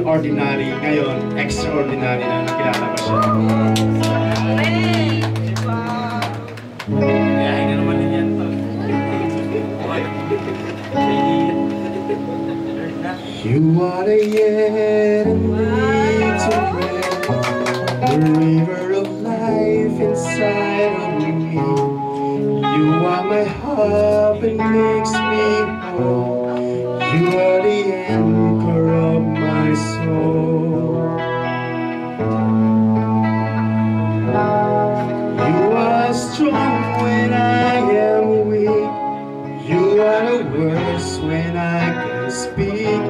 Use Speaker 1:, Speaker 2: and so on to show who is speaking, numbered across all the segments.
Speaker 1: ordinary, ngayon, extraordinary na nakilala ko siya. Kaya na naman din yan to. You are the air and need to breathe, the river of life inside of me. You are my heart that makes me whole. You are the anchor of my soul. You are strong when I am weak. You are the words when I can speak.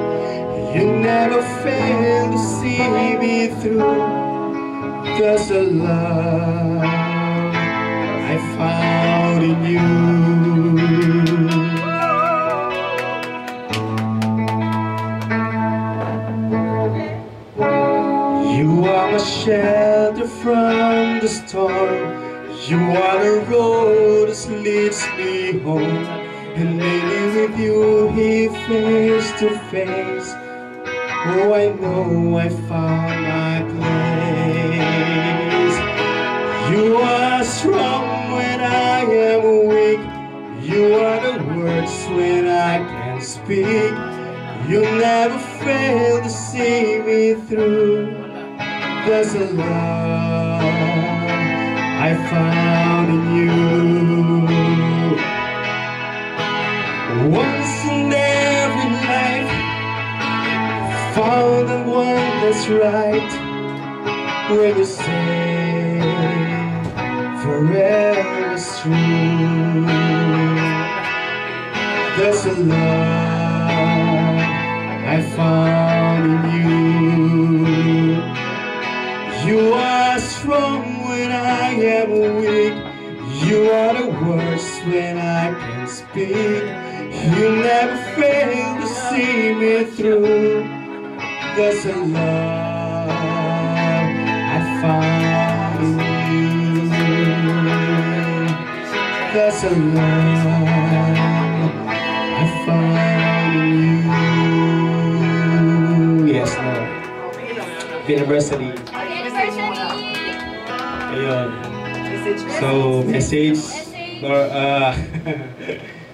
Speaker 1: You never fail to see me through. There's a love I found in you. You are my shelter from the storm. You are the road that leads me home. And lately with you here face to face, oh, I know I found my place. You are strong when I am weak. You are the words when I can speak. You never fail to see me through. There's a love I found in you. Once in every life, found the one that's right. When you say forever is true, there's a love I found in you. You are strong when I am weak. You are the words when I can speak. You never fail to see me through. There's a love I found in you. There's a love I found in you. Yes, Lord. Anniversary. Ayun. So, message. Lord,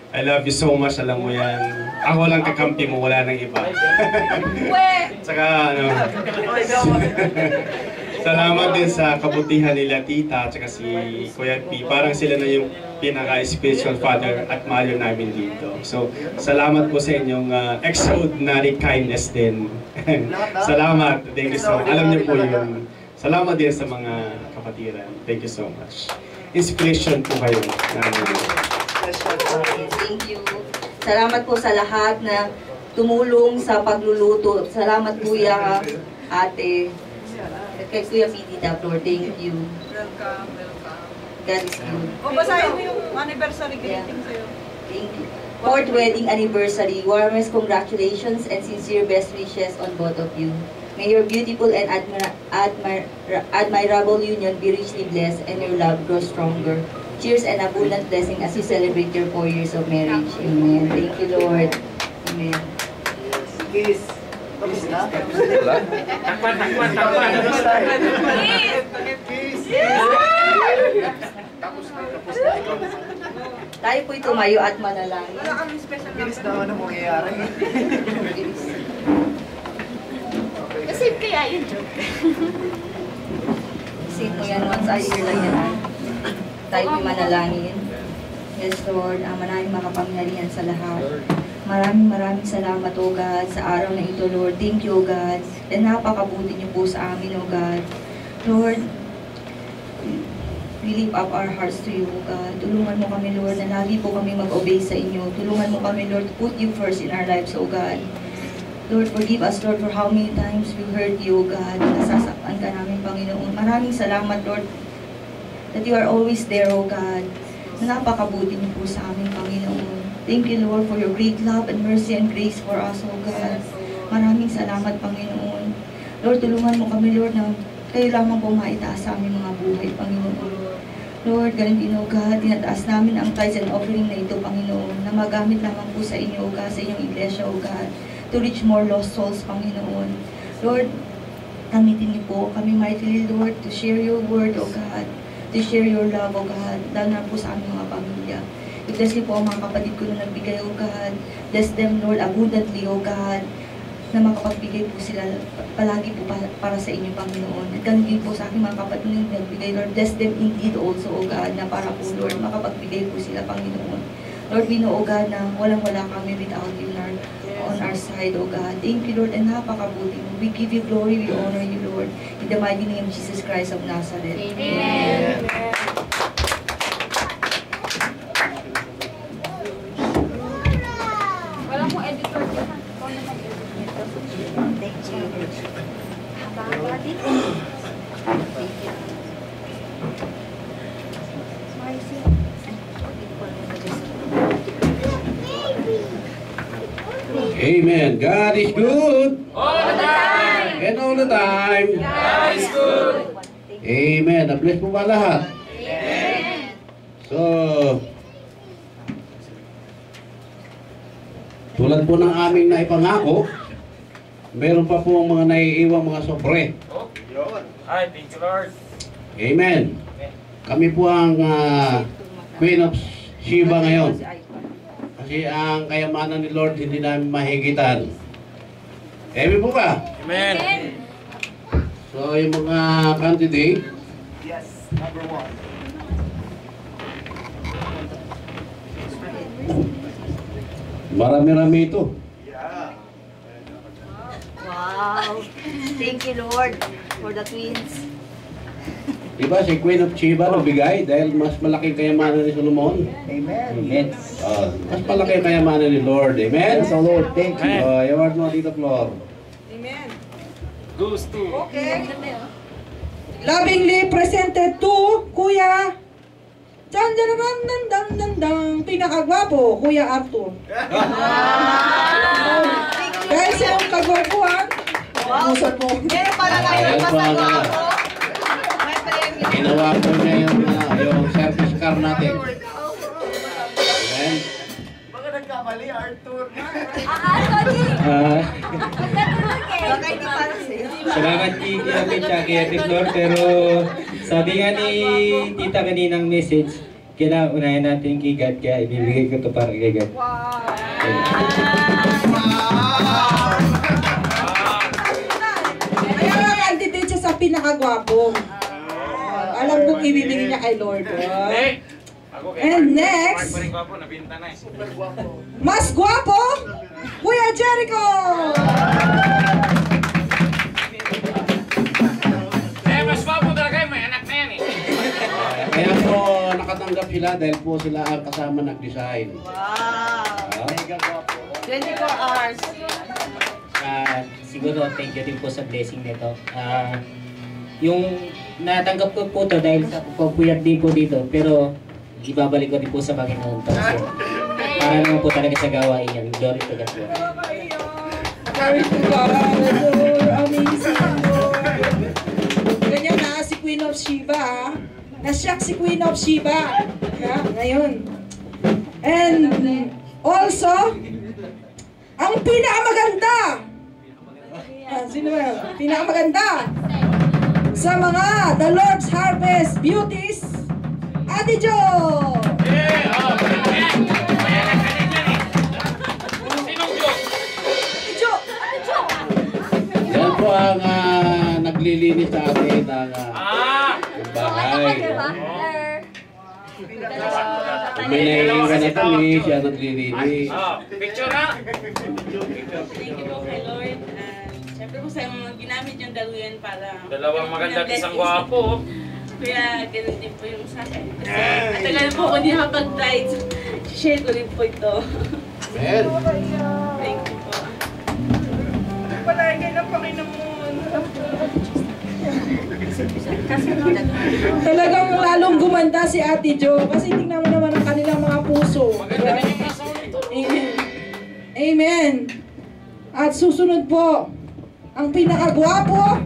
Speaker 1: I love you so much, alam mo yan. Ako lang kakampi mo, wala nang iba. Tsaka, salamat din sa kabutihan nila tita, tsaka si Kuya P. Parang sila na yung pinaka-spiritual father at mother namin dito. So, salamat po sa inyong extraordinary kindness din. Salamat. Thank you so much. Alam niyo po yun. Salamat din sa mga kapatiran. Thank you so much. Inspiration po kayo.
Speaker 2: Thank you. Salamat po sa lahat na tumulong sa pagluluto. Salamat Kuya, Ate. At kay Kuya Pidita, Lord, thank you.
Speaker 3: Welcome, welcome.
Speaker 2: God is good.
Speaker 3: O, basahin mo yung anniversary greeting sa'yo.
Speaker 2: Thank you. 4th wedding anniversary. Warmest congratulations and sincere best wishes on both of you. May your beautiful and admirable union be richly blessed and your love grow stronger. Cheers and abundant blessing as you celebrate your 4 years of marriage. Amen. Thank you, Lord. Amen.
Speaker 4: Kiss. Kiss na?
Speaker 1: Takpan.
Speaker 4: Kiss. Tapos na.
Speaker 2: Tayo po'y tumayo at manalangin.
Speaker 3: Wala kami special na.
Speaker 4: Bilis naman ang mangyayari.
Speaker 5: Kasi kaya yun joke.
Speaker 2: Sing mo yan once a year lang yan. Tayo po'y manalangin. Yes, Lord, maraming makapangyarihan sa lahat. Maraming salamat, O God, sa araw na ito, Lord. Thank you, O God. And napakabuti niyo po sa amin, O God. Lord, we lift up our hearts to you, O God. Tulungan mo kami, Lord, na lagi po kami mag-obey sa inyo. Tulungan mo kami, Lord, to put you first in our lives, O God. Lord, forgive us, Lord, for how many times we hurt you, O God. Nasasaktan ka namin, Panginoon. Maraming salamat, Lord, that you are always there, O God. Na napakabuti niyo po sa amin, Panginoon. Thank you, Lord, for your great love and mercy and grace for us, O God. Maraming salamat, Panginoon. Lord, tulungan mo kami, Lord, na kayo lamang po maitaas sa aming mga buhay, Panginoon. Lord, ganun din, O God, tinataas namin ang tithes and offering na ito, Panginoon, na magamit lamang po sa inyo, O God, sa inyong iglesia, O God, to reach more lost souls, Panginoon. Lord, gamitin niyo po kami mightily, Lord, to share your word, O God, to share your love, O God, lalo na po sa aming mga pamilya. I-bless niyo po ang mga kapatid ko na nagbigay, O God. Bless them, Lord, abundantly, O God, na makapagbigay po sila palagi po para sa inyo, Panginoon. At ganun din po sa aking mga kapatid na nagbigay, Lord, bless them indeed also, O God, na para po, Lord, makapagbigay po sila, Panginoon. Lord, we know, O God, na walang-wala kami without you on our side, O God. Thank you, Lord, and napakabuti mo. We give you glory, we honor you, Lord. In the mighty name of Jesus Christ of Nazareth.
Speaker 5: Amen. Wala kong editor dyan. Ikaw na mag-editor.
Speaker 2: Thank you.
Speaker 5: Haba-haba din. Marcy.
Speaker 6: Amen. God is good. All the time. And all the time.
Speaker 5: God is good.
Speaker 6: Amen. Na-bless po ba lahat?
Speaker 5: Amen.
Speaker 6: So, tulad po ng aming naipangako, meron pa po mga naiiwang mga sobre.
Speaker 7: Hi, thank you, Lord.
Speaker 6: Amen. Kami po ang Queen of Sheba ngayon. Kasi ang kayamanan ni Lord hindi namin mahigitan. Amen po ba?
Speaker 7: Amen.
Speaker 6: So, yung mga candidate,
Speaker 4: Yes, number 1.
Speaker 6: marami-rami ito.
Speaker 4: Yeah.
Speaker 2: Wow. Thank you, Lord, for the twins.
Speaker 6: Diba si Queen of Sheba nabigay dahil mas malaki kayamanan ni Solomon.
Speaker 4: Amen.
Speaker 6: Mas malaki kayamanan ni Lord. Amen?
Speaker 4: Yes, O Lord, thank you.
Speaker 6: Award mo dito, Flor.
Speaker 3: Amen.
Speaker 7: Goes to.
Speaker 3: Okay.
Speaker 8: Lovingly presented to Kuya pinakagwapo, Kuya Arthur. Dahil sa iyong kagwapuan, musot mo.
Speaker 3: Meron pala kayo
Speaker 6: Ayan po ang
Speaker 3: kasama ako. May premyo.
Speaker 6: ginawa po niya yung service car natin. Amen?
Speaker 4: Baka nagkamali, Arthur.
Speaker 2: Baka hindi para sa'yo.
Speaker 9: Salamat kay Apit siya kay Ate Flor, pero sabi nga ni tita kaninang message, kailangan unahin natin kay God, kaya ibibigay ko to para kay God.
Speaker 8: Kaya nga candidate siya sa pinakagwapo. Alam kong ibibigay niya kay Lord.
Speaker 7: Ako kay
Speaker 8: And
Speaker 7: Mark.
Speaker 8: next,
Speaker 7: Mark pa rin ko po, nabinta na eh.
Speaker 8: mas gwapo, Kuya Jericho!
Speaker 7: Eh, mas papo talaga eh, may anak na yan eh.
Speaker 6: Kaya po nakatanggap sila dahil po sila ang kasama nag-design.
Speaker 2: Wow.
Speaker 6: Mega guwapo.
Speaker 2: 24 hours.
Speaker 9: Siguro thank you din po sa blessing nito. Yung natanggap ko po to dahil sa pagpuyat din po dito, pero ibabalik ko din po sa Panginoon to. So, para naman po talaga sa gawain yan. Glory to God.
Speaker 8: Glory to God, Lord, amazing Lord. Ganyan na si Queen of Sheba, ha? Nasyak si Queen of Sheba. Yeah, ngayon. And also, ang pinakamaganda. Sino ba yun? Pinakamaganda. Sa mga The Lord's Harvest Beauties, Ate Jo!
Speaker 7: Eh, oh, may anak ka din yan eh. Sinong joke?
Speaker 8: Ate Jo! Ate Jo!
Speaker 6: Yan po ang naglilinis sa atin ng bahay. Kung may naiiwan na kami, siya naglilinis.
Speaker 7: Oh, picture na.
Speaker 10: Thank you po kay Lord. Siyempre po sa mga ginamit yung daluyan para...
Speaker 7: Dalawang maganda at isang gwapo.
Speaker 10: Kaya ganun din po yung sa akin. Kasi matagal po ako hindi nakapag-tithe. Share ko rin po ito.
Speaker 6: Amen.
Speaker 10: Thank you po.
Speaker 3: Palagi ng Panginoon.
Speaker 8: Talagang lalong gumanda si Ate Jo kasi tingnan mo naman ang kanilang mga puso.
Speaker 7: Maganda din yung nasa ulit.
Speaker 8: Amen. Amen. At susunod po, ang pinakagwapo,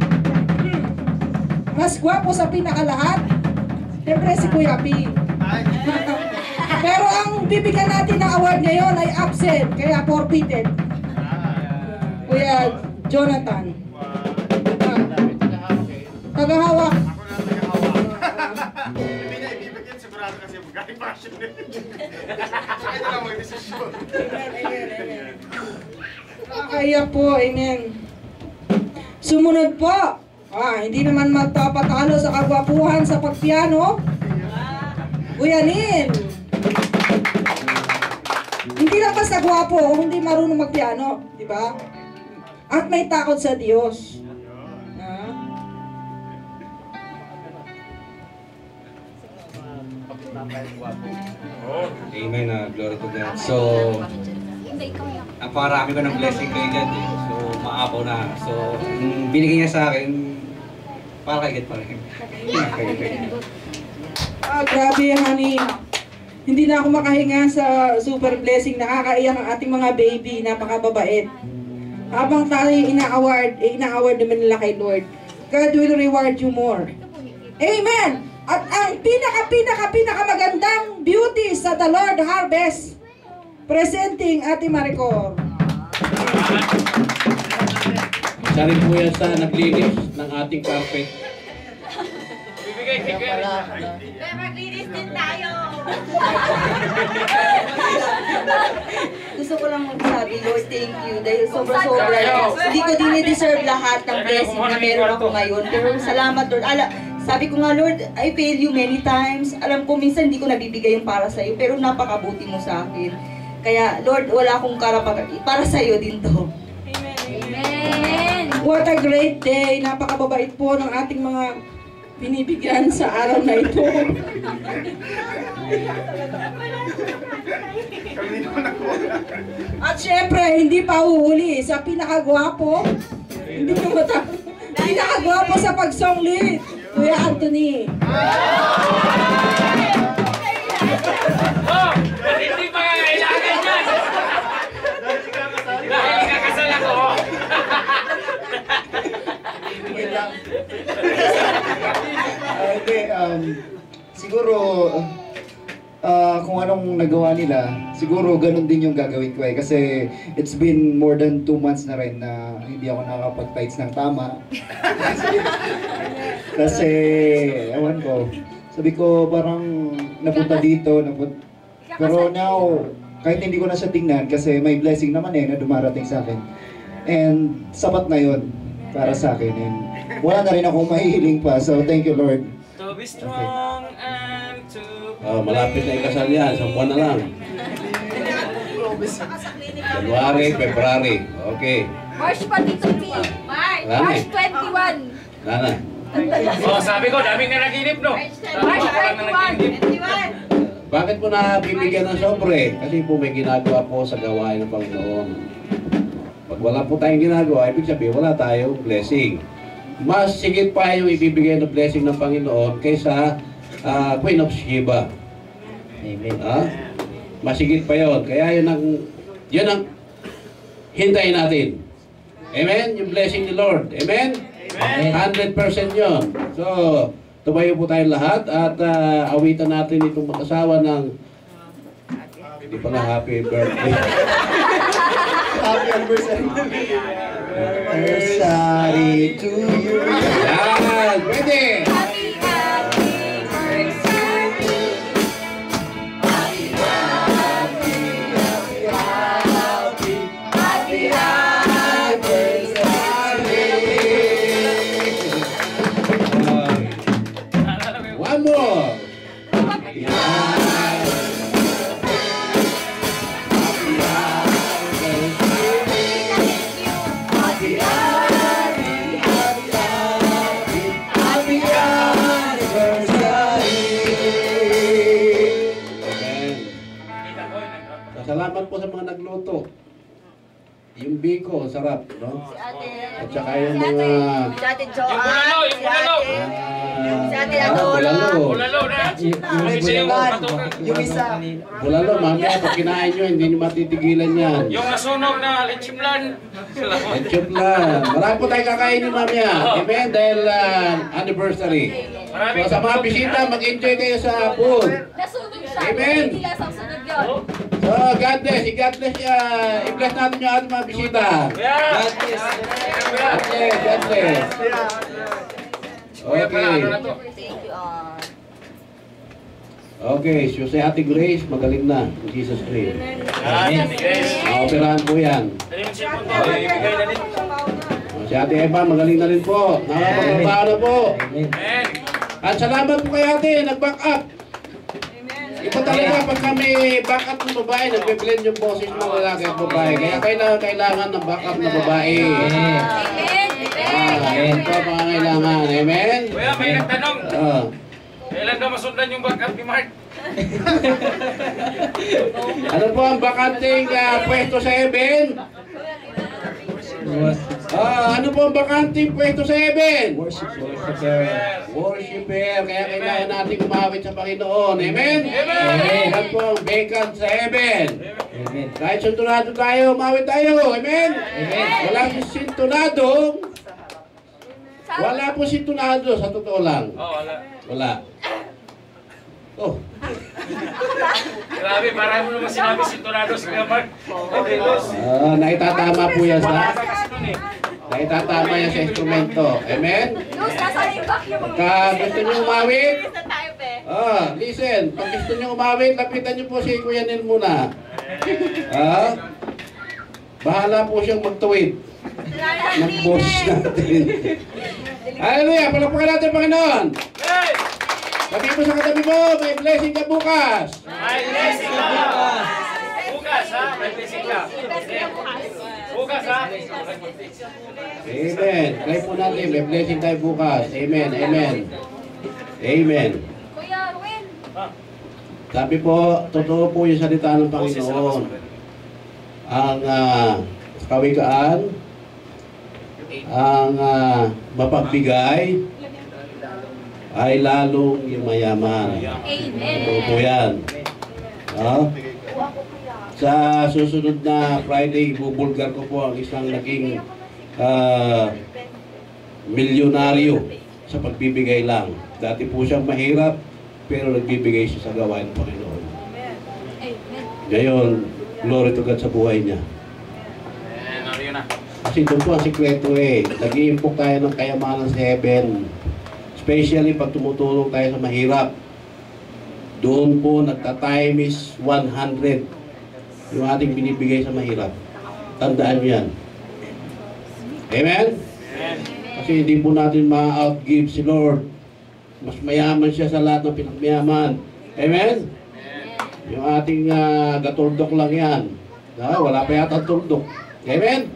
Speaker 8: mas gwapo sa pinakalahat, siyempre si Kuya P. Pero ang bibigyan natin ng award ngayon ay absent, kaya forfeited. Kuya Jonathan. Tagahawak.
Speaker 4: Ako na nag-hawak. Hindi na ibibigyan sigurado kasi magaling passion eh. Kaya na lang mag-desisyon.
Speaker 8: Nakakaiyak po, amen. Sumunod po. Hindi naman magpapatalo sa kagwapuhan sa pagpiano. Kuyanin. Hindi lang basta gwapo, hindi marunong magpiano, di ba? At may takot sa Diyos.
Speaker 11: Amen, glory to God. So, napakarami ko ng blessing kay God eh. So, maapaw na. So, binigay niya sa akin, para kay God pa rin.
Speaker 8: Grabe, honey. Hindi na ako makahinga sa super blessing. Nakakaiyak ang ating mga baby. Napakababait. Habang tayo ina-award naman nila kay Lord. God will reward you more. Amen! At ang pinaka magandang beauty sa The Lord Harvest, presenting Ate Maricor.
Speaker 6: Isa rin po yan sa naglinis ng ating carpet.
Speaker 7: Bibigay kay Kuya.
Speaker 3: Maglinis din tayo.
Speaker 2: Gusto ko lang magsabi, Lord, thank you. Dahil sobra-sobra. Hindi ko dinideserve lahat ng blessing na meron ako ngayon. Pero salamat, Lord. Sabi ko nga, Lord, I fail you many times. Alam ko, minsan hindi ko nabibigay yung para sa'yo. Pero napakabuti mo sa akin. Kaya, Lord, wala akong karapat. Para sa'yo din to.
Speaker 5: Amen.
Speaker 8: What a great day. Napakababait po ng ating mga binibigyan sa araw na ito. At syempre, hindi pa uhuli sa pinakagwapo. Hindi ko matapos. Pinakagwapo sa pag-song lead, Kuya Anthony.
Speaker 7: Oh! Hindi pa kailangan yan! Dahil ikakasal ako!
Speaker 4: Hindi, siguro, kung anong nagawa nila, siguro ganun din yung gagawin ko eh. Kasi it's been more than 2 months na rin na hindi ako nakapag-tights ng tama. Kasi, ewan ko, sabi ko parang napunta dito, pero now, kahit hindi ko na siya tingnan kasi may blessing naman eh na dumarating sa akin. And sapat na yun para sa akin. And wala na rin akong mahihiling pa. So thank you, Lord.
Speaker 7: To be strong and to
Speaker 6: Malapit na ikasal yan, sa buwan na lang. January, February. Okay.
Speaker 5: March pa dito, P. March 21.
Speaker 6: Nana.
Speaker 7: Oh, sabi ko, daming nanaginip, no?
Speaker 5: March
Speaker 7: Parang nanaginip.
Speaker 5: 21.
Speaker 6: Bakit po nabibigyan ng sobre? Kasi po may ginagawa po sa gawain ng Panginoon. Pag wala po tayong ginagawa, ibig sabihin wala tayong blessing. Mas sigit pa yung ibibigay ng blessing ng Panginoon kaysa Queen of Sheba.
Speaker 9: Amen.
Speaker 6: Masigit pa yon. Kaya yun ang hintayin natin. Amen? Yung blessing ni Lord. Amen? Amen. 100% yun. So, tumayo po tayong lahat at awitan natin itong mag-asawa ng hindi pala happy birthday.
Speaker 4: Happy anniversary. Anniversary to you.
Speaker 6: Yan! Pwede! One more! Salamat po sa mga nagluto. Yung biko, sarap, no? At saka yung mga...
Speaker 3: Si Ate
Speaker 7: Yung
Speaker 3: Joanne.
Speaker 7: bulalo, yung bulalo!
Speaker 3: Si Ate Adora.
Speaker 7: Bulalo na! Kasi yung patukan.
Speaker 4: Yung isa.
Speaker 6: Bulalo, mamaya pag kinain nyo, hindi nyo matitigilan yan.
Speaker 7: Yung nasunog na lechimlan.
Speaker 6: Ketchup lang. Marami po tayo kakainin mamaya. Amen? Dahil anniversary. So sa mga bisita, mag-enjoy kayo sa food.
Speaker 5: Nasunog siya.
Speaker 6: Amen.
Speaker 5: Hindi lang susunod yun.
Speaker 6: So, God bless. I-God bless. I-bless natin yung ating mga bisita.
Speaker 7: Yeah!
Speaker 6: God bless. God bless. God bless.
Speaker 7: Kuya pala, ano na to?
Speaker 3: Thank you, ah.
Speaker 6: Okay, so si Ate Grace, magaling na. In Jesus' name.
Speaker 7: Yan, Grace.
Speaker 6: Operahan po yan.
Speaker 7: Dali mo siya po. Ibigay na rin.
Speaker 6: Si Ate Eva, magaling na rin po. Nakapagpapaano na po.
Speaker 7: Amen.
Speaker 6: At salamat po kay Ate, nag-back up. Iba talaga pag kami back up ng babae, nagbe-blend yung boses ng lalaki at babae. Kaya kailangan ng back up na babae. Ito ang pangangailangan. Amen?
Speaker 7: Kuya, may nagtanong. Kailan daw masundan yung backup ni Mark?
Speaker 6: Ano po ang bakanting pwesto sa heaven? Ano po ang bakanting pwesto sa heaven? Worshipper. Kaya kailangan natin umawit sa Panginoon. Amen?
Speaker 7: Amen.
Speaker 6: Yan po ang vacant sa heaven. Kahit sintonado tayo, umawit tayo. Amen? Wala si sintonado. Wala po sintonado, sa totoo lang. Wala. Oh.
Speaker 7: Grabe, marami mo naman sinabi sintonado si Kuya Mark.
Speaker 6: Naitatama po yan sa naitatama yan sa instrumento. Amen? Pagka gusto nyo umawit, listen, pag gusto nyo umawit, lapitan nyo po si Kuya Nel muna. Bahala po siyang magtuwid ng boss natin. Hallelujah! Palakpakan natin, Panginoon! Sabi mo sa katabi mo, may blessing ka bukas!
Speaker 7: May blessing ka bukas! Bukas ha? May blessing ka. Bukas ha?
Speaker 6: Amen. Kaya po natin, may blessing tayo bukas. Amen. Amen. Amen. Sabi po, totoo po yung salita ng Panginoon. Ang kawikaan, ang mapagbigay, ay lalong yumayaman. Totoo po yan. Sa susunod na Friday, bubulgar ko po ang isang naging milyonaryo sa pagbibigay lang. Dati po siyang mahirap, pero nagbibigay siya sa gawain ng Panginoon. Ngayon, glory to God sa buhay niya. Kasi doon po ang sikreto nag-iimpok tayo ng kayamanan sa heaven. Especially pag tumutulong tayo sa mahirap. Doon po nagta-time is 100 yung ating binibigay sa mahirap. Tandaan nyo yan. Amen? Kasi hindi po natin ma-outgive si Lord. Mas mayaman siya sa lahat ng pinagmayaman. Amen? Yung ating gatuldok lang yan. Wala pa yata tuldok. Amen?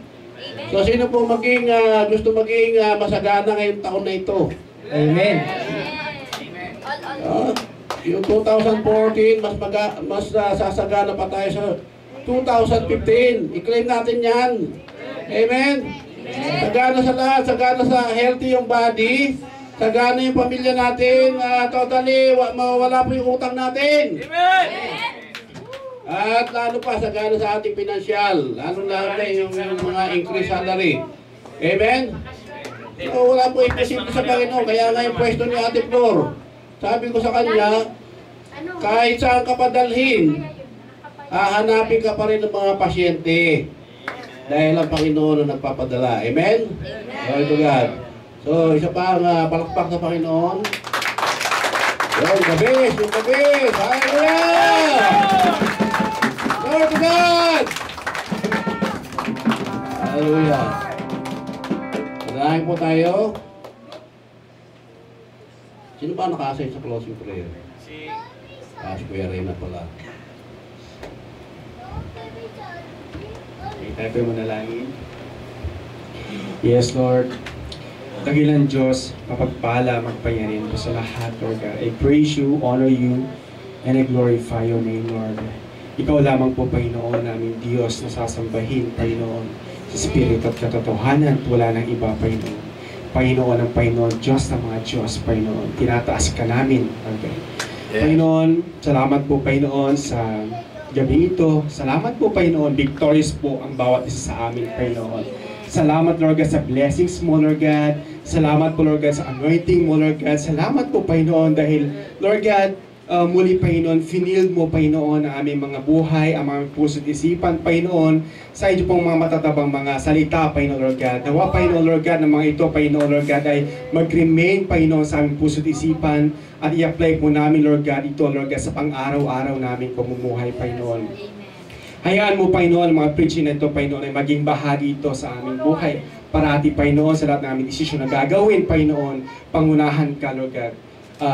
Speaker 6: So sino po gusto maging masagana ngayong taon na ito? Amen. Yung 2014, mas sasagana pa tayo sa 2015. I-claim natin yan. Amen. Sagana sa lahat, sagana sa healthy yung body, sagana yung pamilya natin, totally mawawala po yung utang natin.
Speaker 7: Amen.
Speaker 6: At lalo pa sagana sa ating pinansyal, lalo na yung mga increased salary. Amen. So, wala po imposible sa Panginoon. Kaya nga yung pwesto ni Ate Flor, sabi ko sa kanya, kahit saan ka padalhin, hahanapin ka pa rin ng mga pasyente. Dahil ang Panginoon ang nagpapadala. Amen? Glory to God. So, isa pa ang palakpak sa Panginoon. Yung gabis, yung gabis. Hallelujah! Glory to God! Hallelujah! Salamat po tayo. Sino ba naka-assign sa closing prayer? Si Kuya Reyna pala.
Speaker 1: Tayo po manalangin. Yes, Lord. Dakilang Diyos, mapagpala, magpayanin po sa lahat, Lord God. I praise you, honor you, and I glorify your name, Lord. Ikaw lamang po, Panginoon, namin Diyos na sasambahin, Panginoon, sa Espiritu at katotohanan at wala nang iba, Panginoon. Panginoon ang Panginoon, Diyos ng mga Diyos, Panginoon. Tinataas ka namin, okay. Panginoon, salamat po, Panginoon, sa gabi ito. Salamat po, Panginoon. Victorious po ang bawat isa sa amin, Panginoon. Salamat, Lord God, sa blessings mo, Lord God. Salamat po, Lord God, sa anointing mo, Lord God. Salamat po, Panginoon, dahil, Lord God, muli, Panginoon, finild mo, Panginoon, ang aming mga buhay, ang mga puso at isipan, Panginoon, sa inyo pong mga matatabang mga salita, Panginoon, Lord God. Nawa, Panginoon, Lord God, ng mga ito, Panginoon, Lord God, ay mag-remain, Panginoon, sa aming puso at isipan, at i-apply po namin, Lord God, ito, Lord God, sa pang-araw-araw namin pamumuhay, Panginoon. Hayaan mo, Panginoon, ang mga preaching na ito, Panginoon, ay maging bahagi ito sa aming buhay. Parati, Panginoon, sa lahat ng aming desisyon na gagawin, Panginoon, pangunahan ka, Lord God,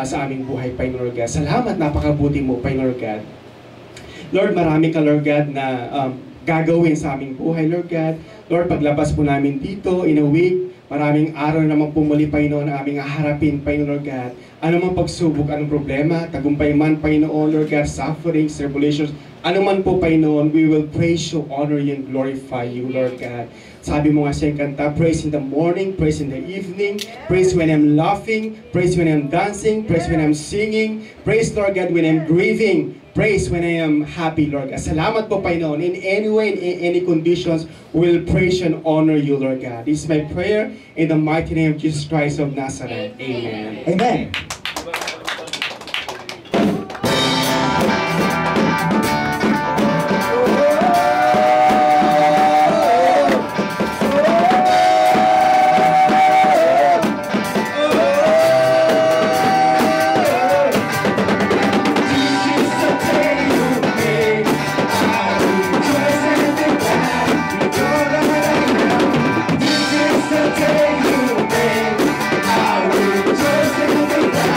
Speaker 1: sa aming buhay, Panginoon, Lord God. Salamat, napakabuti mo, Panginoon, Lord God. Lord, marami ka, Lord God, na gagawin sa aming buhay, Lord God. Lord, paglabas po namin dito, in a week, maraming araw naman pumuli, Panginoon, na aming haharapin, Panginoon, Lord God. Ano man pagsubok, anong problema, tagumpay man, Panginoon, Lord God, sufferings, tribulations, ano man po, Panginoon, we will praise you, honor you, and glorify you, Lord God. Sabi mo nga siyang kanta, praise in the morning, praise in the evening, praise when I'm laughing, praise when I'm dancing, praise when I'm singing, praise, Lord God, when I'm grieving, praise when I am happy, Lord God. Salamat po, Panginoon. In any way, in any conditions, we will praise and honor you, Lord God. This is my prayer in the mighty name of Jesus Christ of Nazareth. Amen.
Speaker 4: Amen.
Speaker 12: This is the day you made. I will rejoice and be glad.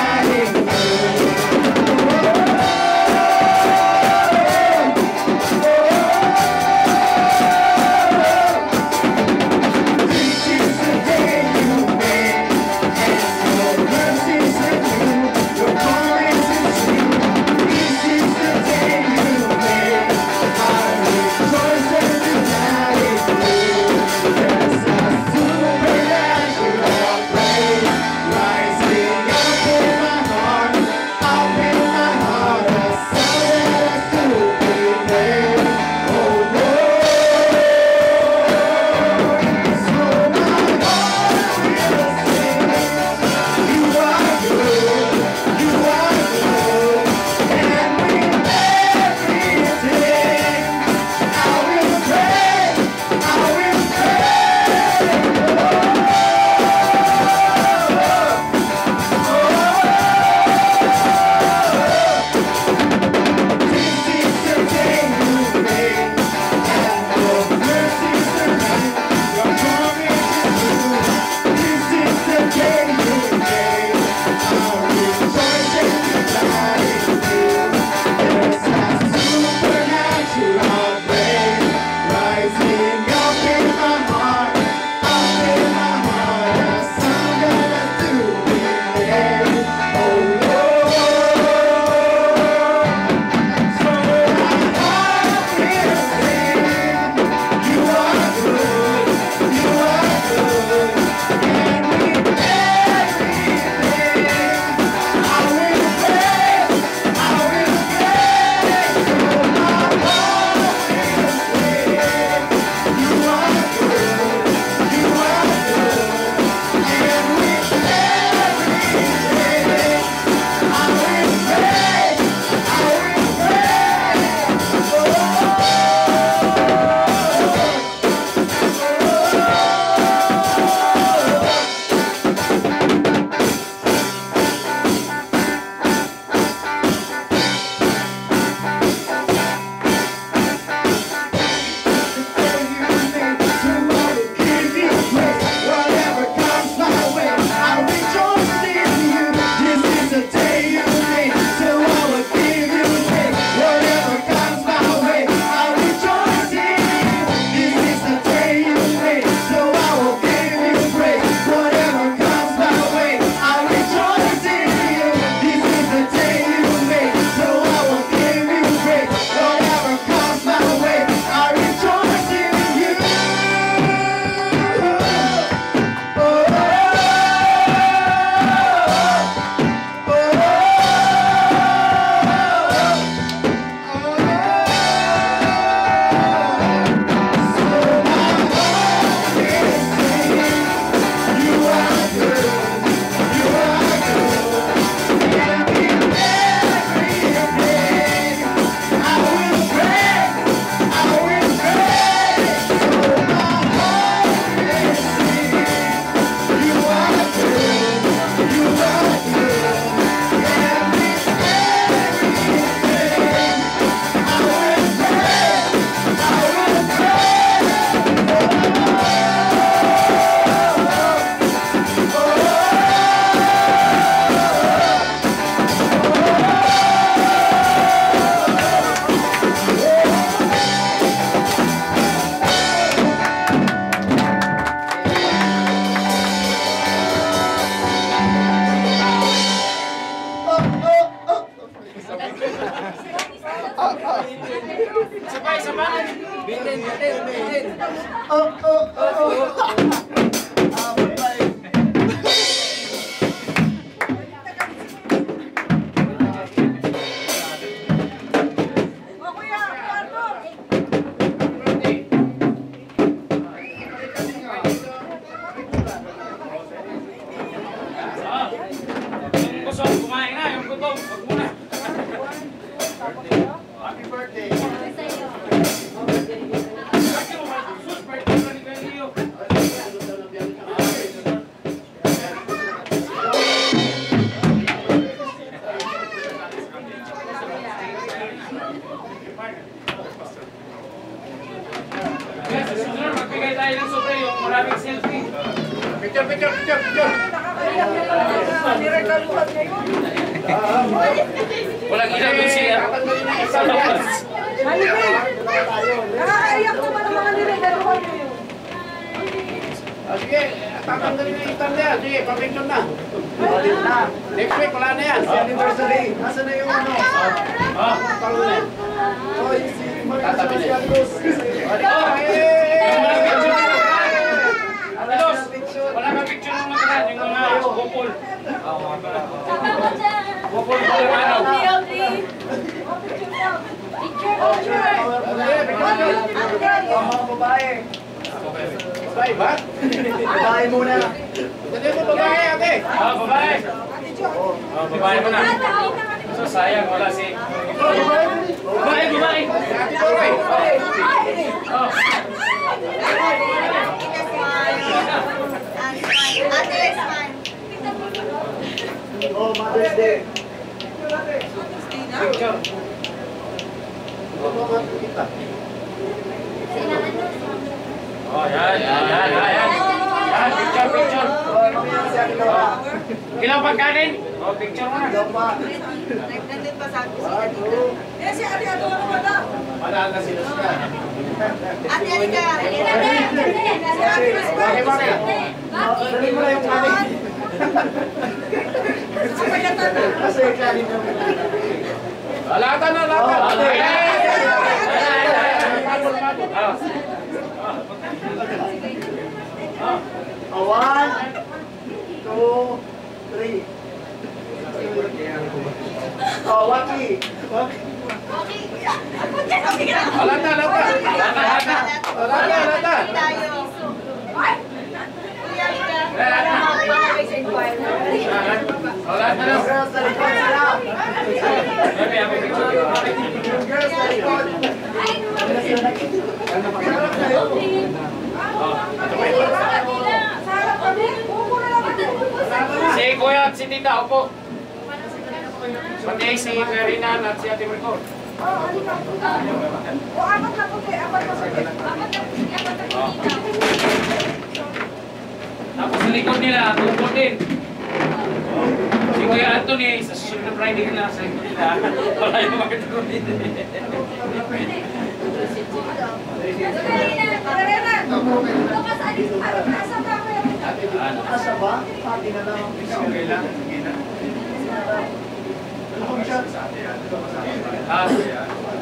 Speaker 8: Niregaluhan ngayon.
Speaker 7: Walang inabot siya. Sa labas.
Speaker 8: Nakakaiyak naman ang mga niregaluhan ngayon.
Speaker 6: Sige, tatanggalin na yung itan niya. Sige, pamicture na. Next week, wala na yan.
Speaker 4: Anniversary. Nasaan na yung ano?
Speaker 6: Pangunan.
Speaker 4: Oh, yung si Marcos Santos.
Speaker 7: Wala ka picture ng mga yan, yung mga gopol. Gopol ko lang araw.
Speaker 4: Mga babae.
Speaker 6: Babae ba?
Speaker 4: Babae muna.
Speaker 6: Hindi mo babae, ate.
Speaker 7: Babae. Babae mo na. So sayang, wala si... Babae, babae.
Speaker 6: Ate Toray.
Speaker 3: Ate, smile.
Speaker 4: Oh, Mother's Day.
Speaker 6: Picture.
Speaker 7: Oh, yan. Yan, picture, picture. Ilang pagkanin? Oh, picture mo na.
Speaker 3: Nandun pa sabi ko si Tita.
Speaker 8: Eh, si Ate Ato ano wala?
Speaker 6: Wala na sila siya.
Speaker 3: Ate, Aska.
Speaker 6: Bakit, bakit?
Speaker 4: Dali mo na yung kanin. Kasi kanin naman.
Speaker 6: Alatan na, alatan.
Speaker 4: One, two, three. Oh, Waki.
Speaker 6: Alatan, alatan. Alatan.
Speaker 3: Tayo. Kuya
Speaker 6: Alatan na.
Speaker 4: Girls, sa likod sila. Girls, sa likod.
Speaker 7: Si Kuya at si Tita, upo. Pati si Karina at si Ate Marco. Tapos sa likod nila, tungkol din. Si Kuya Anthony, sa susunod na Friday na sa likod nila. Wala yung mga tungkol din.
Speaker 4: Asa ba? Pati na lang.
Speaker 6: Okay lang. Sige na.
Speaker 4: Ano siya?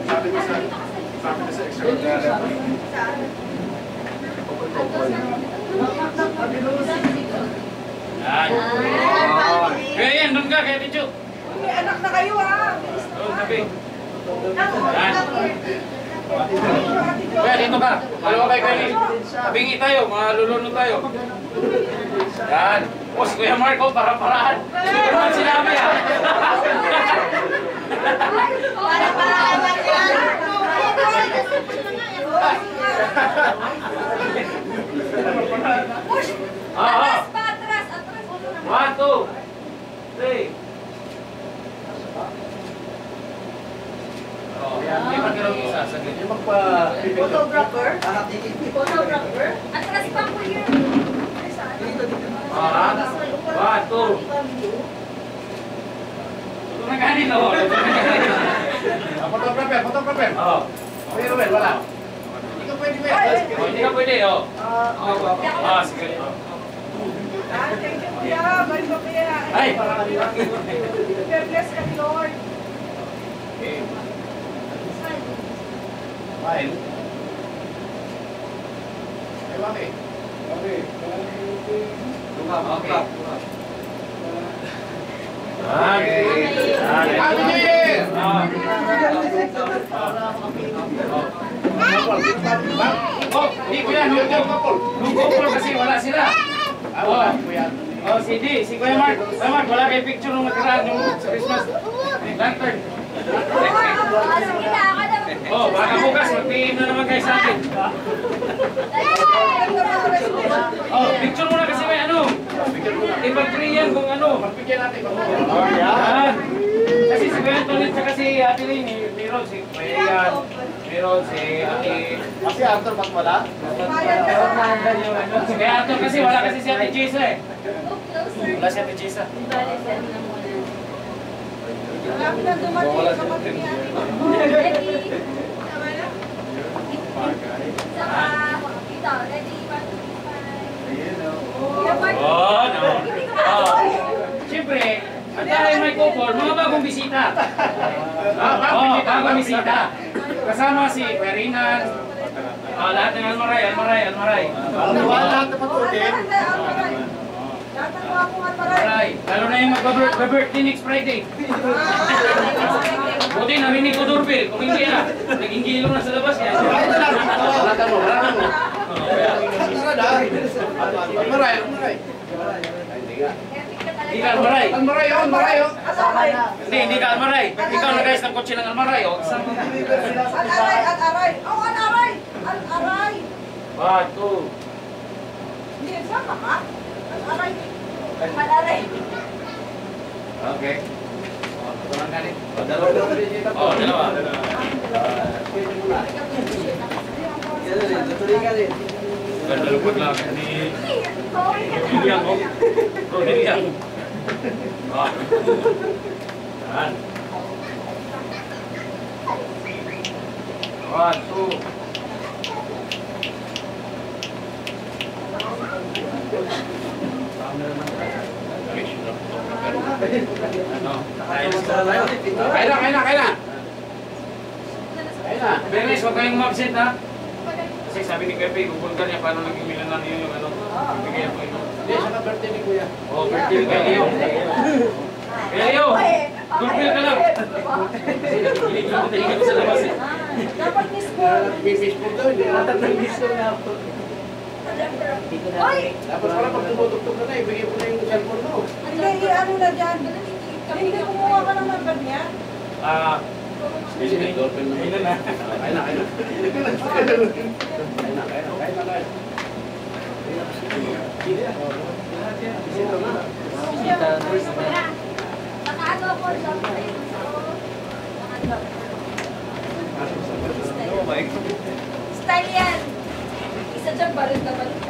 Speaker 6: Sabi ko sa extraordinary.
Speaker 7: Yan. Kaya yan, doon ka, kaya Ticho.
Speaker 8: May anak na kayo ah.
Speaker 7: Doon, sabi. Yan. Kaya dito ka. Dalawa kayo kayo. Bingi tayo, malulunod tayo. Yan. O, si Kuya Marco, para-paraan. Hindi naman sinabi ah.
Speaker 3: Para-paraan lang yan.
Speaker 7: Atras
Speaker 5: pa, atras.
Speaker 7: 1, 2, 3. Oh, hindi pa kailangan isa. Saglit.
Speaker 3: Photographer? Photographer?
Speaker 5: Atras pa po yun.
Speaker 7: 1, 2. Ito na kanin, no?
Speaker 6: Photographer.
Speaker 7: Oo.
Speaker 6: Pero wala. Hindi ka pwede,
Speaker 7: Oh, hindi ka pwede, oh. Sige.
Speaker 8: Thank you, Kuya. Balik pa kaya.
Speaker 7: Ay!
Speaker 8: Bless ka, Lord.
Speaker 6: Fine. Eh, bakit? Okay.
Speaker 7: Okay.
Speaker 6: Happy New Year!
Speaker 7: Oh, di ko yan. Nung kasi wala sila. Oh, si D, si Kuya Mark. Kuya Mark, wala kayo picture nung nakaraan yung sa Christmas. Lantern. Oh, baka bukas, magtingin na naman kayo sa akin. Oh, picture muna kasi may ano. Ipag-3 yan kung ano.
Speaker 6: Magbigyan natin.
Speaker 7: Yan. Kasi si Kuya Antonin at si Ate Lynn, meron si Kuya, meron si Ate...
Speaker 6: Kasi Arthur, ba't wala?
Speaker 7: Si Kuya Anton kasi wala kasi si Ate Jessa eh. Wala siya ni Jisa.
Speaker 3: Marami na dumating kapatid niya.
Speaker 7: Oh, no. Oh. Siyempre, at dahil may couple, mga bagong bisita. Bagong bisita. Kasama si Perinan. Lahat ng Almaray.
Speaker 3: Lahat ng mga kung
Speaker 7: Almaray. Lalo na yung mag-birthday next Friday. Buti narinig ko doorbell. Kung hindi na, naging gilo na sa labas yan.
Speaker 6: Wala mo. Almaray.
Speaker 7: Hindi ka Almaray.
Speaker 6: Almaray.
Speaker 7: Hindi ka Almaray. Ikaw nag-ayos ng kotse ng Almaray.
Speaker 3: Al-aray. Oh, al-aray.
Speaker 7: Bato.
Speaker 3: Hindi, sama ka? Al-aray.
Speaker 7: Okay. Tulang ka rin. Dalawa. Ganda lupot lang. Niliyang ko. Niliyang. Yan. 1, 2. Kaya na. Beres, huwag kayong ma-absent ha. Kasi sabi ni Pepe, pupunta niya paano naging milanaryo yung ano. Bigyan mo ito.
Speaker 6: Hindi, siya ka birthday ni Kuya.
Speaker 7: Oo, birthday ni Leo. Leo, doorbell ka lang. Hilig ko sa labas eh.
Speaker 3: Dapat miss call.
Speaker 6: May Facebook daw, hindi natin ng miss ko na ako. Dapat pala pag tumutugtog ka na, ibigay mo na yung cellphone mo.
Speaker 3: Hindi, ano na dyan. Hindi kumuha ka ng number niya.
Speaker 6: May doorbell naman.
Speaker 7: Kailan na?
Speaker 6: Kaya na.
Speaker 5: Style yan. Isa dyan balit na balit.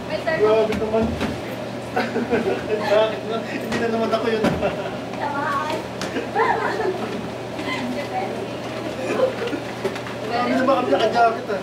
Speaker 5: May style na.
Speaker 6: Grabe naman. Bakit na? Hindi na naman ako yun.
Speaker 5: Tamaan.
Speaker 6: Hindi na ba kami naka-jacket ah?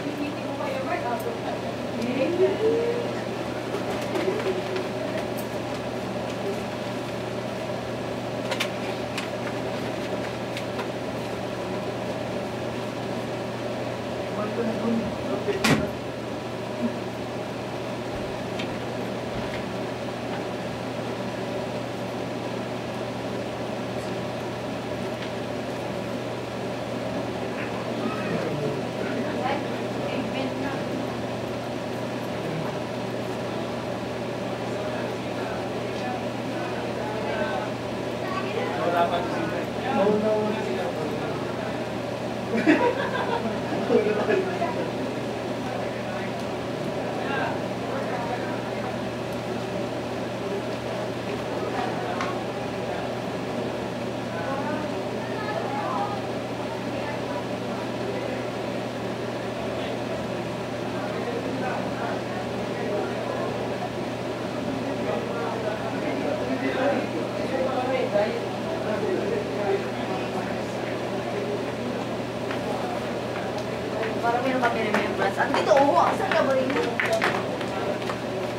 Speaker 2: Para meron kami remembrance. Ano ito? Oo, saan ka ba rin?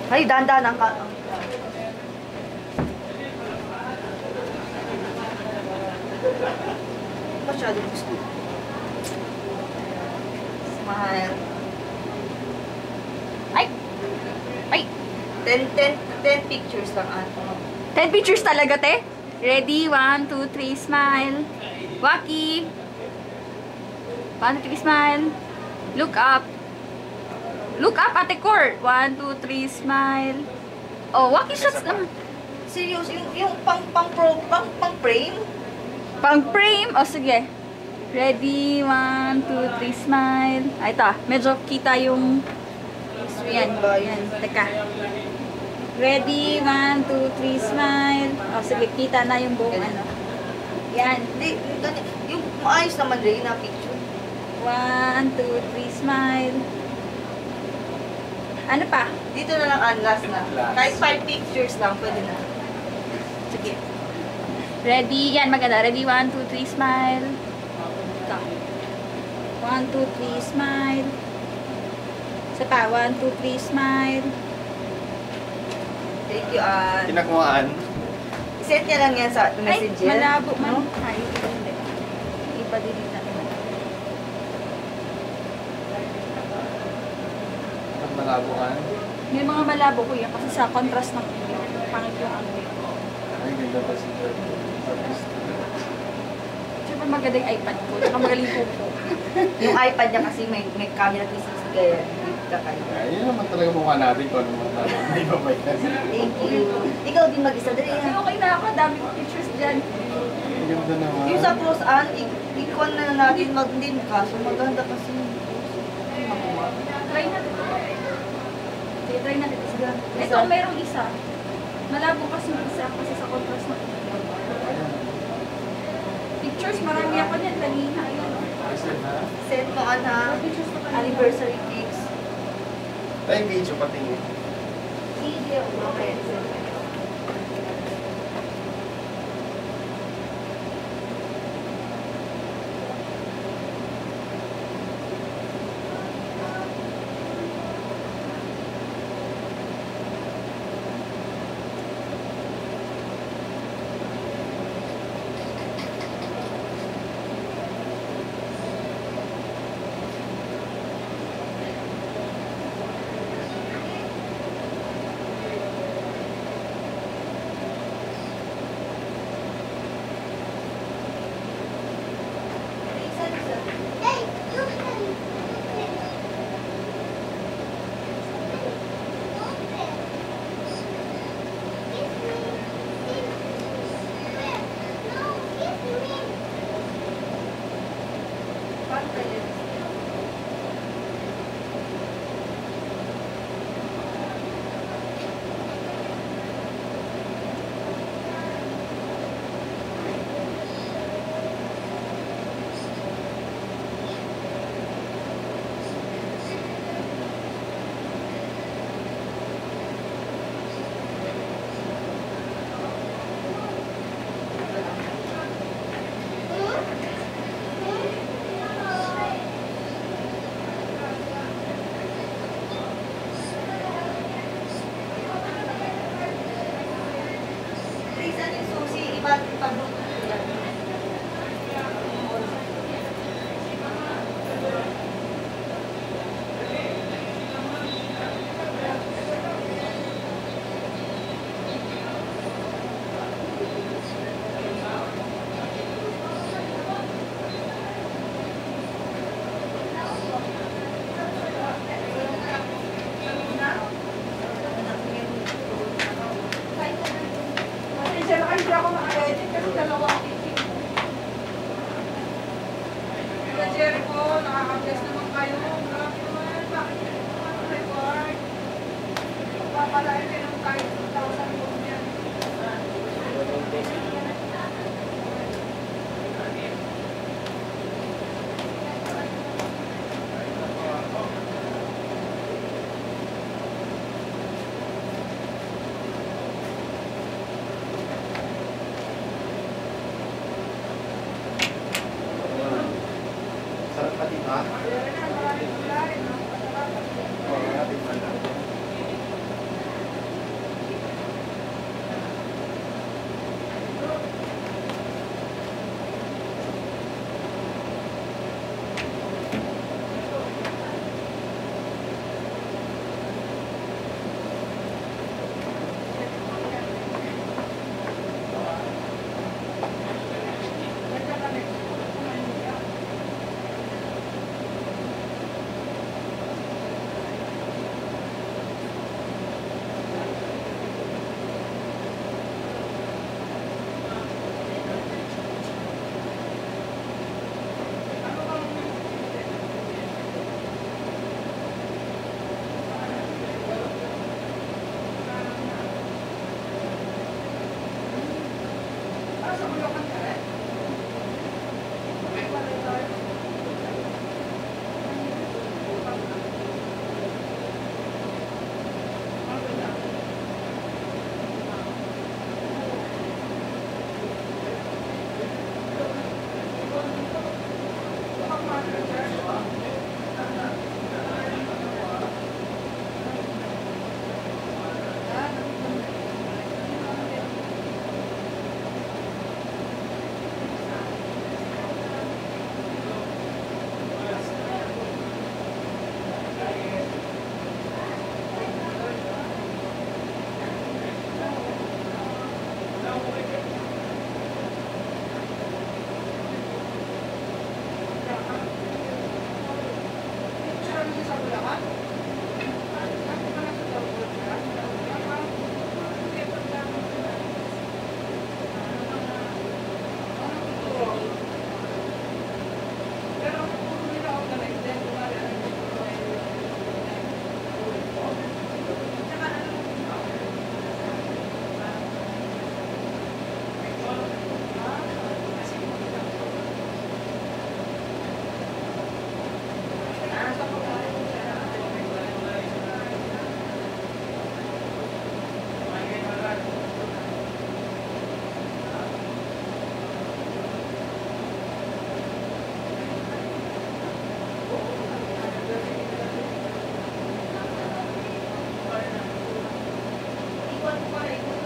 Speaker 2: Ay, dahan-dahan ang ka. Masyado gusto. Smile.
Speaker 5: Ay! Ay!
Speaker 2: 10 pictures lang ato.
Speaker 5: 10 pictures talaga, te? Ready? 1, 2, 3, smile. Waki! 1, 2, 3, smile. Look up. Look up, Ate Cor. 1, 2, 3, smile. Oh, Waki shots naman.
Speaker 2: Serious, yung pang-frame?
Speaker 5: Pang-frame? O, sige. Ready? 1, 2, 3, smile. Ay, ito. Medyo kita yung... Yan. Yan. Teka. Ready? 1, 2, 3, smile. O, sige. Kita na yung buong ano. Yan.
Speaker 2: Hindi, yung maayos naman rin na picture.
Speaker 5: 1, 2, 3, smile. Ano pa?
Speaker 2: Dito na lang ang last na. Kahit 5 pictures lang, pwede na.
Speaker 5: Sige. Ready? Yan, maganda. Ready? 1, 2, 3, smile. Ito. 1, 2, 3, smile. Isa pa. 1, 2, 3, smile.
Speaker 2: Thank you, Ann.
Speaker 1: Pinakuhaan.
Speaker 2: Set niya lang yan sa
Speaker 5: Ay,
Speaker 2: messenger.
Speaker 5: malabo man.
Speaker 2: No?
Speaker 5: Ay, hindi. Ipa-delete natin.
Speaker 1: Malabo ka.
Speaker 5: May mga malabo ko yan kasi sa contrast ng video. Pangit yung ano.
Speaker 1: Ay, ganda pa si
Speaker 5: Siyempre maganda yung iPad ko. Saka magaling po po.
Speaker 2: Yung iPad niya kasi may camera 360 kaya ka kayo.
Speaker 1: Yun naman talaga mukha natin kung ano naman talaga. May babay na.
Speaker 2: Thank you. Ikaw din mag-isa dali.
Speaker 5: Kasi okay na ako. Dami ko pictures dyan.
Speaker 1: Ganda naman.
Speaker 2: Yung sa close Ann, ikon na natin mag-din kaso maganda kasi.
Speaker 5: Try natin. Sige, try natin. Sige. Ito, mayroong isa. Malabo kasi yung isa kasi sa contrast ng video. Pictures, marami ako niyan. Kanina.
Speaker 2: Set mo Ann, anniversary pics.
Speaker 1: Tayo video patingin.
Speaker 2: Video. Okay.
Speaker 8: Jericho, nakaka-bless naman kayo. Grabe naman. Bakit yun naman reward? Papalain kayo ng tayo 2,000 po yan.
Speaker 1: Sarap pati ba?
Speaker 3: Tayo.